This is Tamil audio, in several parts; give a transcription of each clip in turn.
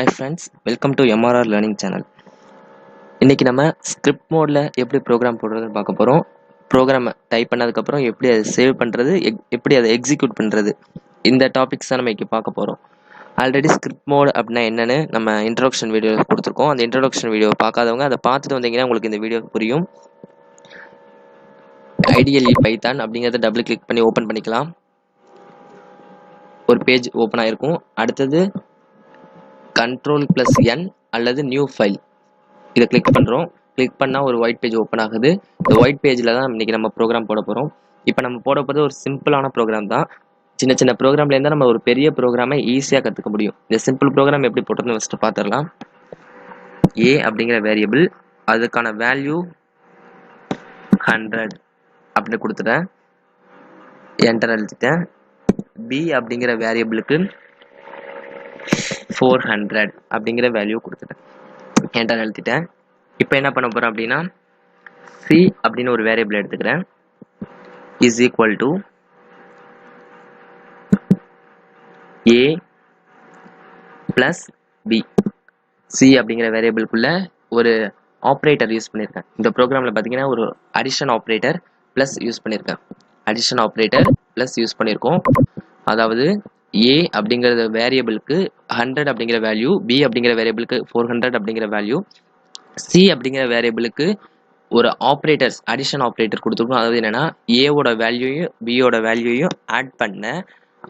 Hi friends, welcome to MRR Learning Channel. இன்னைக்கு நம்ம ஸ்கிரிப்ட் மோட்ல எப்படி ப்ரோக்ராம் போடுறதுன்னு பார்க்க போறோம். ப்ரோக்ராம் டைப் பண்ணதுக்கு அப்புறம் எப்படி அதை சேவ் பண்றது, எப்படி அதை எக்ஸிக்யூட் பண்றது, இந்த டாபிக்ஸ் தான் நம்ம இன்னைக்கு பார்க்க போறோம். ஆல்ரெடி ஸ்கிரிப்ட் மோட் அப்படின்னா என்னன்னு நம்ம இன்ட்ரோடக்ஷன் வீடியோ கொடுத்துருக்கோம். அந்த இன்ட்ரோடக்ஷன் வீடியோ பார்க்காதவங்க அதை பார்த்துட்டு வந்தீங்கன்னா உங்களுக்கு இந்த வீடியோ புரியும். ஐடியலி பைத்தான் அப்படிங்கிறத டபுள் கிளிக் பண்ணி ஓப்பன் பண்ணிக்கலாம். ஒரு பேஜ் ஓப்பன் ஆயிருக்கும். அடுத்தது Ctrl+N அல்லது நியூ ஃபைல் இதை கிளிக் பண்ணுறோம். கிளிக் பண்ணால் ஒரு ஒயிட் பேஜ் ஓப்பன் ஆகுது. இந்த ஒயிட் பேஜில் தான் இன்றைக்கி நம்ம ப்ரோக்ராம் போட போகிறோம். இப்போ நம்ம போட போகிறது ஒரு சிம்பிளான ப்ரோக்ராம் தான். சின்ன சின்ன ப்ரோக்ராம்லேருந்து நம்ம ஒரு பெரிய ப்ரோக்ராமை ஈஸியாக கற்றுக்க முடியும். இந்த சிம்பிள் ப்ரோக்ராம் எப்படி போட்டுறதுன்னு ஃபஸ்ட்டு பார்த்துடலாம். ஏ அப்படிங்கிற வேரியபிள், அதுக்கான வேல்யூ 100 அப்படின்னு கொடுத்துட்டேன். என்டர் அழுத்திட்டேன். பி அப்படிங்கிற வேரியபிளுக்கு 400 அப்படிங்கிற வேல்யூ கொடுத்துட்டேன். என்டர் அழுத்திட்டேன். இப்போ என்ன பண்ண போகிறேன் அப்படின்னா, சி அப்படின்னு ஒரு வேரியபிள் எடுத்துக்கிறேன். Is equal to A plus B. C அப்படிங்கிற வேரியபிளுக்குள்ள ஒரு ஆப்ரேட்டர் யூஸ் பண்ணியிருக்கேன். இந்த ப்ரோக்ராமில் பார்த்தீங்கன்னா ஒரு அடிஷன் ஆப்ரேட்டர் ப்ளஸ் யூஸ் பண்ணியிருக்கேன். அடிஷன் ஆப்ரேட்டர் ப்ளஸ் யூஸ் பண்ணியிருக்கோம். அதாவது ஏ அப்படிங்கிற வேரியபிளுக்கு 100 அப்படிங்கிற வேல்யூ, பி அப்படிங்கிற வேரியபிளுக்கு 400 அப்படிங்கிற வேல்யூ, சி அப்படிங்கிற வேரியபிளுக்கு ஒரு ஆப்ரேட்டர்ஸ் அடிஷன் ஆப்ரேட்டர் கொடுத்துருக்கோம். அதாவது என்னன்னா ஏவோட வேல்யூயும் பியோட வேல்யூயும் ஆட் பண்ண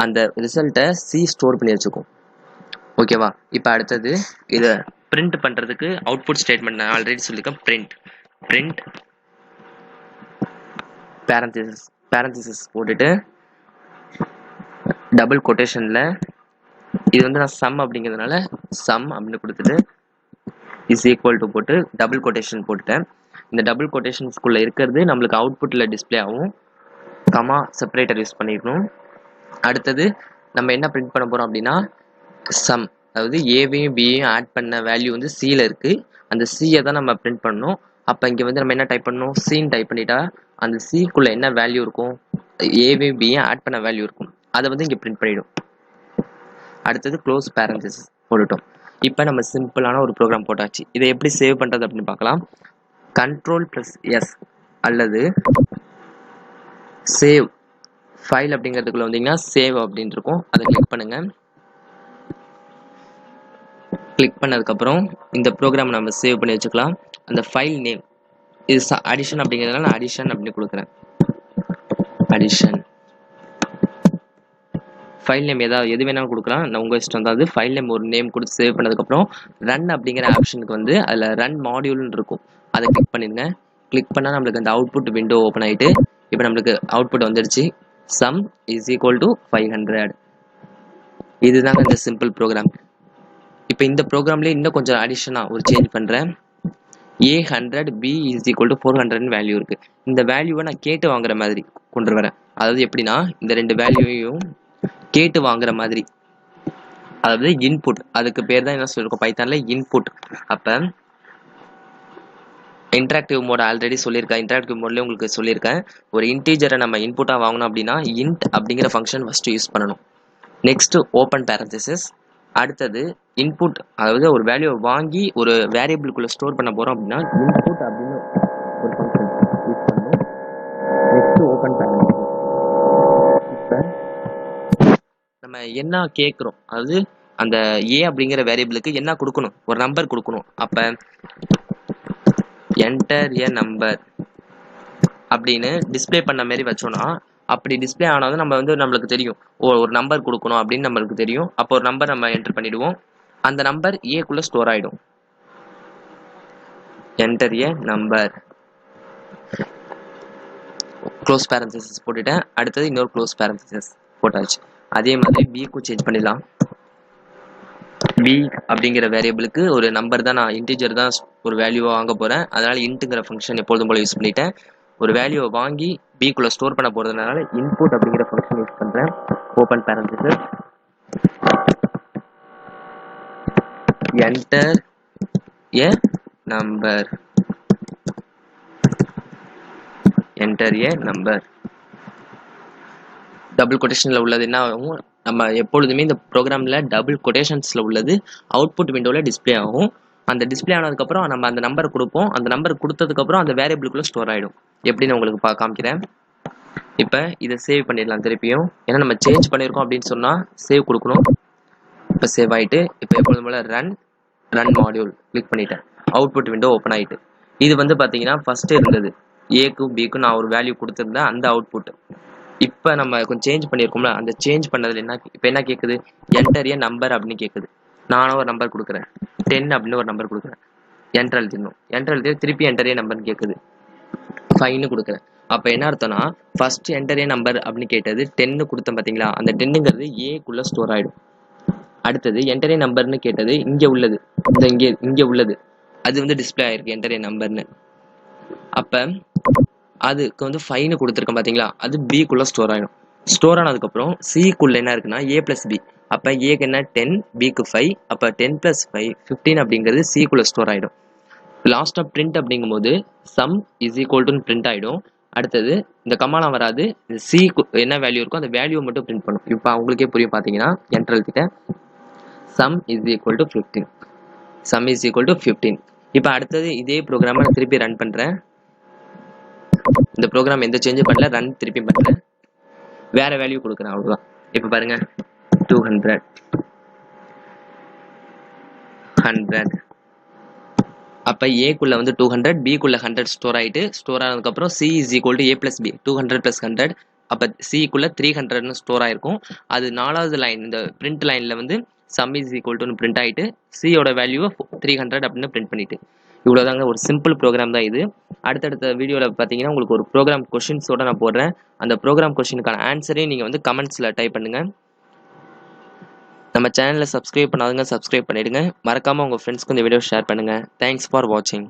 அந்த ரிசல்ட்டை சி ஸ்டோர் பண்ணி வச்சுக்கும். ஓகேவா? இப்போ அடுத்தது இதை பிரிண்ட் பண்ணுறதுக்கு அவுட்புட் ஸ்டேட்மெண்ட் நான் ஆல்ரெடி சொல்லியிருக்கேன். பிரிண்ட் பேரந்திசிஸ் போட்டுட்டு டபுள் கொட்டேஷனில் இது வந்து நான் சம் அப்படிங்கிறதுனால சம் அப்படின்னு கொடுத்துட்டு இஸ் ஈக்குவல் டு போட்டு டபுள் கொட்டேஷன் போட்டுட்டேன். இந்த டபுள் கொட்டேஷன்ஸ்குள்ளே இருக்கிறது நம்மளுக்கு அவுட்புட்டில் டிஸ்பிளே ஆகும். கமா செப்பரேட்டர் யூஸ் பண்ணிக்கணும். அடுத்தது நம்ம என்ன பிரிண்ட் பண்ண போகிறோம் அப்படின்னா சம், அதாவது ஏவையும் பியையும் ஆட் பண்ண வேல்யூ வந்து சியில் இருக்குது. அந்த சியை தான் நம்ம பிரிண்ட் பண்ணணும். அப்போ இங்கே வந்து நம்ம என்ன டைப் பண்ணணும், சின்னு டைப் பண்ணிட்டா அந்த சிக்குள்ளே என்ன வேல்யூ இருக்கும், ஏவையும் பியையும் ஆட் பண்ண வேல்யூ இருக்கும். அதை வந்து இங்கே பிரிண்ட் பண்ணிடும். அடுத்தது க்ளோஸ் பேரந்திசிஸ் போட்டுட்டோம். இப்போ நம்ம சிம்பிளான ஒரு ப்ரோக்ராம் போட்டாச்சு. இதை எப்படி சேவ் பண்ணுறது அப்படின்னு பார்க்கலாம். Ctrl+S அல்லது சேவ் ஃபைல் அப்படிங்கிறதுக்குள்ள வந்தீங்கன்னா சேவ் அப்படின்னு இருக்கும். அதை கிளிக் பண்ணுங்க. கிளிக் பண்ணதுக்கப்புறம் இந்த ப்ரோக்ராம் நம்ம சேவ் பண்ணி வச்சுக்கலாம். அந்த ஃபைல் நேம் இது அடிஷன் அப்படிங்கிறதுனால நான் அடிஷன் அப்படின்னு கொடுக்குறேன். அடிஷன் ஃபைல் நேம் எது வேணாலும் கொடுக்கலாம், நான் உங்கள் இஷ்டம் தான். அது ஃபைல் நேம் ஒரு நேம் கொடுத்து சேவ் பண்ணதுக்கப்புறம் ரன் அப்படிங்கிற ஆப்ஷனுக்கு வந்து அதில் ரன் மாடியூல்னு இருக்கும். அதை கிளிக் பண்ணிடுங்க. கிளிக் பண்ணால் நம்மளுக்கு அந்த அவுட்புட் விண்டோ ஓப்பன் ஆகிட்டு இப்போ நம்மளுக்கு அவுட்புட் வந்துடுச்சு. Some is equal to 500. இதுதாங்க இந்த சிம்பிள் ப்ரோக்ராம். இப்போ இந்த ப்ரோக்ராம்லேயே இன்னும் கொஞ்சம் அடிஷனாக ஒரு சேஞ்ச் பண்ணுறேன். A100 B is equal to 400 value இருக்குது. இந்த வேல்யூவை நான் கேட்டு வாங்குற மாதிரி கொண்டு வரேன். அதாவது எப்படின்னா இந்த ரெண்டு வேல்யூவையும் கேட்டு வாங்குற மாதிரி, அதாவது இன்புட், அதுக்கு பேர் தான் என்ன சொல்லியிருக்கோம் பைத்தான்ல இன்புட். அப்போ இன்டராக்டிவ் மோட் ஆல்ரெடி சொல்லியிருக்கேன். இன்டராக்டிவ் மோட்லேயே உங்களுக்கு சொல்லியிருக்கேன். ஒரு இன்டீஜரை நம்ம இன்புட்டாக வாங்கணும் அப்படின்னா இன்ட் அப்படிங்கிற ஃபங்க்ஷன் ஃபஸ்ட்டு யூஸ் பண்ணணும். Next open பேரந்திசிஸ். அடுத்தது இன்புட், அதாவது ஒரு வேல்யூவை வாங்கி ஒரு வேரியபிளுக்குள்ளே ஸ்டோர் பண்ண போகிறோம் அப்படின்னா இன்புட் அப்படின்னு ஒரு ஃபங்க்ஷன் யூஸ் பண்ணணும். Next open பேரந்திசிஸ். இப்போ நம்ம என்ன கேட்குறோம், அதாவது அந்த ஏ அப்படிங்கிற வேரியபிளுக்கு என்ன கொடுக்கணும், ஒரு நம்பர் கொடுக்கணும். அப்போ என்டர் ஏ நம்பர் அப்படின்னு டிஸ்பிளே பண்ண மாதிரி வச்சோன்னா, அப்படி டிஸ்பிளே ஆனாலும் நம்ம வந்து நம்மளுக்கு தெரியும் ஒரு நம்பர் கொடுக்கணும் அப்படின்னு நம்மளுக்கு தெரியும். அப்போ ஒரு நம்பர் நம்ம என்டர் பண்ணிடுவோம். அந்த நம்பர் ஏக்குள்ளே ஸ்டோர் ஆகிடும். என்டர் ஏ நம்பர், க்ளோஸ் பேரந்திசிஸ் போட்டுட்டேன். அடுத்தது இன்னொரு க்ளோஸ் பேரந்திசிஸ் போட்டாச்சு. அதே மாதிரி பிக்கும் சேஞ்ச் பண்ணிடலாம். பி அப்படிங்கிற வேரியபிளுக்கு ஒரு நம்பர் தான், நான் இன்டீஜர் தான் ஒரு வேல்யூவாக வாங்க போகிறேன். அதனால் இன்ட்டுங்கிற ஃபங்க்ஷன் எப்பொழுதும் போல யூஸ் பண்ணிட்டேன். ஒரு வேல்யூவை வாங்கி பிக்குள்ளே ஸ்டோர் பண்ண போகிறதுனால இன்புட் அப்படிங்கிற ஃபங்க்ஷன் யூஸ் பண்ணுறேன். ஓப்பன் பேரந்திசிஸ். என்டர் ஏ நம்பர், என்டர் ஏ நம்பர். டபுள் கொட்டேஷனில் உள்ளது என்ன ஆகும், நம்ம எப்பொழுதுமே இந்த ப்ரோக்ராமில் டபுள் கொட்டேஷன்ஸில் உள்ளது அவுட்புட் விண்டோவில் டிஸ்பிளே ஆகும். அந்த டிஸ்பிளே ஆனதுக்கப்புறம் நம்ம அந்த நம்பர் கொடுப்போம். அந்த நம்பர் கொடுத்ததுக்கப்புறம் அந்த வேரியபிளுக்குள்ளே ஸ்டோர் ஆகிடும். எப்படின்னு உங்களுக்கு காமிக்கிறேன். இப்போ இதை சேவ் பண்ணிடலாம் திருப்பியும். ஏன்னா நம்ம சேஞ்ச் பண்ணியிருக்கோம் அப்படின்னு சொன்னால் சேவ் கொடுக்கணும். இப்போ சேவ் ஆகிட்டு இப்போ எப்பொழுதும் போல் ரன் மாடியூல் கிளிக் பண்ணிட்டேன். அவுட்புட் விண்டோ ஓப்பன் ஆகிட்டு இது வந்து பார்த்தீங்கன்னா ஃபஸ்ட்டு இருந்தது ஏக்கும் பிக்கும் நான் ஒரு வேல்யூ கொடுத்துருந்தேன் அந்த அவுட்புட். இப்போ நம்ம கொஞ்சம் சேஞ்ச் பண்ணியிருக்கோம்ல, அந்த சேஞ்ச் பண்ணதில் இப்போ என்ன கேட்குது, என்டர் ஏ நம்பர் அப்படின்னு கேட்குது. நானும் ஒரு நம்பர் கொடுக்குறேன், 10 அப்படின்னு ஒரு நம்பர் கொடுக்குறேன். என்டர் எழுதிடணும். என்டர் எழுதி திருப்பி என்டர் ஏ நம்பர்னு கேட்குது. 5ன்னு கொடுக்குறேன். அப்போ என்ன அர்த்தம்னா ஃபர்ஸ்ட் என்டர் ஏ நம்பர் அப்படின்னு கேட்டது 10 கொடுத்தேன் பார்த்தீங்களா, அந்த 10ங்கிறது ஏக்குள்ளே ஸ்டோர் ஆகிடும். அடுத்தது என்டர் ஏ நம்பர்னு கேட்டது இங்கே உள்ளது, இங்கே உள்ளது அது வந்து டிஸ்பிளே ஆயிருக்கு என்டர் ஏ நம்பர்னு. அப்போ அதுக்கு வந்து 5ன்னு கொடுத்துருக்கேன் பார்த்தீங்களா, அது பிக்குள்ளே ஸ்டோர் ஆகிடும். ஸ்டோர் ஆனதுக்கப்புறம் சிக்குள்ளே என்ன இருக்குன்னா ஏ ப்ளஸ் பி. அப்போ ஏக்கு என்ன 10, பிக்கு 5. அப்போ 10 + 5 15 அப்படிங்கிறது சிக்குள்ளே ஸ்டோர் ஆகிடும். லாஸ்ட்டாக பிரிண்ட் அப்படிங்கும்போது some is equal to print ஆகிடும். அடுத்தது இந்த கமாலாம் வராது, இந்த சிக்கு என்ன வேல்யூ இருக்கோ அந்த வேல்யூவை மட்டும் பிரிண்ட் பண்ணும். இப்போ உங்களுக்கே புரியும் பார்த்தீங்கன்னா, என்டர் எழுதிட்டேன். Some is equal to 15. Some is equal to 15. இப்போ அடுத்தது இதே ப்ரோக்ராமை நான் திருப்பி ரன் பண்ணுறேன். இந்த ப்ரோக்ராம் எந்த சேஞ்சும் பண்ணல, ரன் திருப்பி பண்ணுறேன். வேற வேல்யூ கொடுக்குறேன், அவ்வளோதான். இப்போ பாருங்க 200 100. அப்போ ஏக்குள்ள வந்து 200, பிக்குள்ள 100 ஸ்டோர் ஆகிட்டு ஸ்டோர் ஆனதுக்கப்புறம் C is equal to A plus B 200 + 100. அப்போ சிக்குள்ள 300ன்னு ஸ்டோர் ஆயிருக்கும். அது 4வது லைன் இந்த பிரிண்ட் லைனில் வந்து சம் இஸ் ஈக்குவல் டுன்னு பிரிண்ட் ஆகிட்டு சியோட வேல்யூவை 300 அப்படின்னு பிரிண்ட் பண்ணிட்டு இவ்வளோதாங்க. ஒரு சிம்பிள் ப்ரோக்ராம் தான் இது. அடுத்தடுத்த வீடியோவில் பார்த்தீங்கன்னா உங்களுக்கு ஒரு ப்ரோக்ராம் கொஷின்ஸோட நான் போடுறேன். அந்த ப்ரோக்ராம் கொஷினுக்கான ஆன்சரையும் நீங்கள் வந்து கமெண்ட்ஸில் டைப் பண்ணுங்கள். நம்ம சேனலை சப்ஸ்கிரைப் பண்ணாதுங்க, சப்ஸ்கிரைப் பண்ணிவிடுங்க. மறக்காமல் உங்கள் ஃப்ரெண்ட்ஸ்க்கு இந்த வீடியோ ஷேர் பண்ணுங்கள். தேங்க்ஸ் ஃபார் வாட்சிங்.